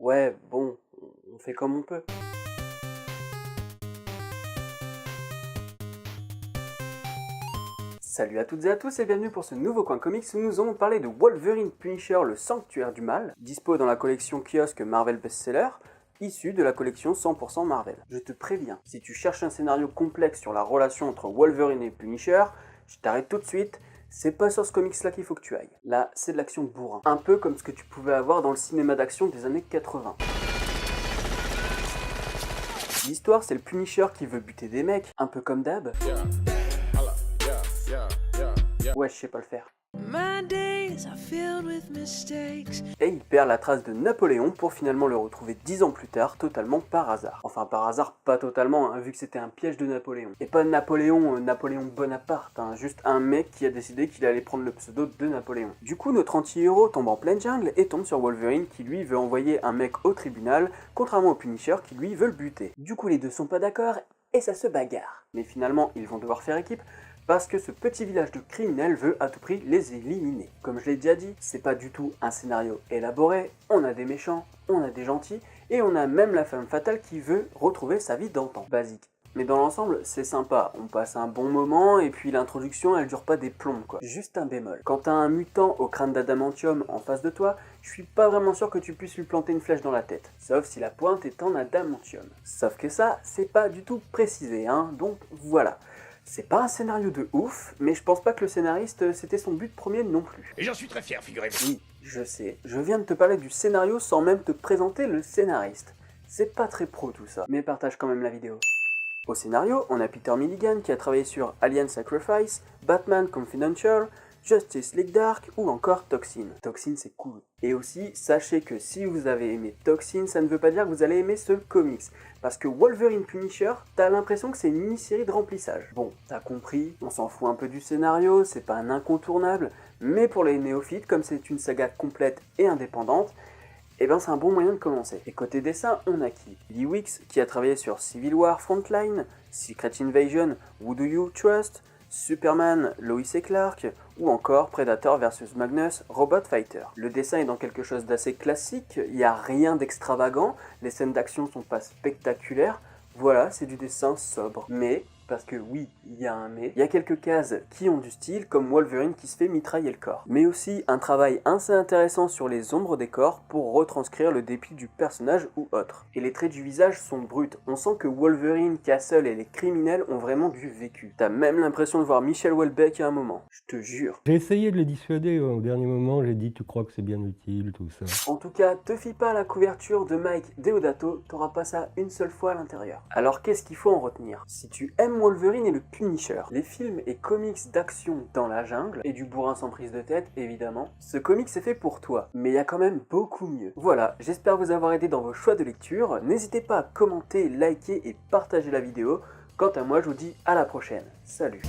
Ouais, bon, on fait comme on peut. Salut à toutes et à tous et bienvenue pour ce nouveau coin comics où nous allons parler de Wolverine Punisher, le Sanctuaire du Mal, dispo dans la collection kiosque Marvel Bestseller, issu de la collection 100% Marvel. Je te préviens, si tu cherches un scénario complexe sur la relation entre Wolverine et Punisher, je t'arrête tout de suite, c'est pas sur ce comics là qu'il faut que tu ailles. Là, c'est de l'action bourrin, un peu comme ce que tu pouvais avoir dans le cinéma d'action des années 80. L'histoire, c'est le Punisher qui veut buter des mecs, un peu comme d'hab. Ouais, je sais pas le faire. Et il perd la trace de Napoléon pour finalement le retrouver 10 ans plus tard, totalement par hasard. Enfin, par hasard, pas totalement, hein, vu que c'était un piège de Napoléon. Et pas Napoléon, Napoléon Bonaparte, hein, juste un mec qui a décidé qu'il allait prendre le pseudo de Napoléon. Du coup, notre anti-héros tombe en pleine jungle et tombe sur Wolverine qui lui veut envoyer un mec au tribunal, contrairement au Punisher qui lui veut le buter. Du coup, les deux sont pas d'accord et ça se bagarre. Mais finalement, ils vont devoir faire équipe, parce que ce petit village de criminels veut à tout prix les éliminer. Comme je l'ai déjà dit, c'est pas du tout un scénario élaboré, on a des méchants, on a des gentils, et on a même la femme fatale qui veut retrouver sa vie d'antan. Basique. Mais dans l'ensemble, c'est sympa, on passe un bon moment, et puis l'introduction, elle dure pas des plombs quoi. Juste un bémol. Quand t'as un mutant au crâne d'adamantium en face de toi, je suis pas vraiment sûr que tu puisses lui planter une flèche dans la tête. Sauf si la pointe est en adamantium. Sauf que ça, c'est pas du tout précisé, hein, donc voilà. C'est pas un scénario de ouf, mais je pense pas que le scénariste, c'était son but premier non plus. Et j'en suis très fier, figurez-vous. Oui, je sais, je viens de te parler du scénario sans même te présenter le scénariste. C'est pas très pro tout ça, mais partage quand même la vidéo. Au scénario, on a Peter Milligan qui a travaillé sur Alien Sacrifice, Batman Confidential, Justice League Dark ou encore Toxin. Toxin c'est cool. Et aussi, sachez que si vous avez aimé Toxin, ça ne veut pas dire que vous allez aimer ce comics. Parce que Wolverine Punisher, t'as l'impression que c'est une mini-série de remplissage. Bon, t'as compris, on s'en fout un peu du scénario, c'est pas un incontournable, mais pour les néophytes, comme c'est une saga complète et indépendante, et ben c'est un bon moyen de commencer. Et côté dessin, on a qui? Lee Weeks, qui a travaillé sur Civil War Frontline, Secret Invasion, Who Do You Trust, Superman, Lois et Clark, ou encore Predator vs Magnus, Robot Fighter. Le dessin est dans quelque chose d'assez classique, il n'y a rien d'extravagant, les scènes d'action sont pas spectaculaires, voilà, c'est du dessin sobre. Mais, parce que oui, il y a un mais, il y a quelques cases qui ont du style, comme Wolverine qui se fait mitrailler le corps. Mais aussi un travail assez intéressant sur les ombres des corps pour retranscrire le dépit du personnage ou autre. Et les traits du visage sont bruts, on sent que Wolverine, Castle et les criminels ont vraiment du vécu. T'as même l'impression de voir Michel Houellebecq à un moment, je te jure. J'ai essayé de les dissuader au dernier moment, j'ai dit tu crois que c'est bien utile, tout ça. En tout cas, te fie pas à la couverture de Mike Deodato, t'auras pas ça une seule fois à l'intérieur. Alors qu'est-ce qu'il faut en retenir? Si tu aimes Wolverine et le Punisher, les films et comics d'action dans la jungle, et du bourrin sans prise de tête évidemment, ce comics est fait pour toi, mais il y a quand même beaucoup mieux. Voilà, j'espère vous avoir aidé dans vos choix de lecture, n'hésitez pas à commenter, liker et partager la vidéo. Quant à moi, je vous dis à la prochaine. Salut!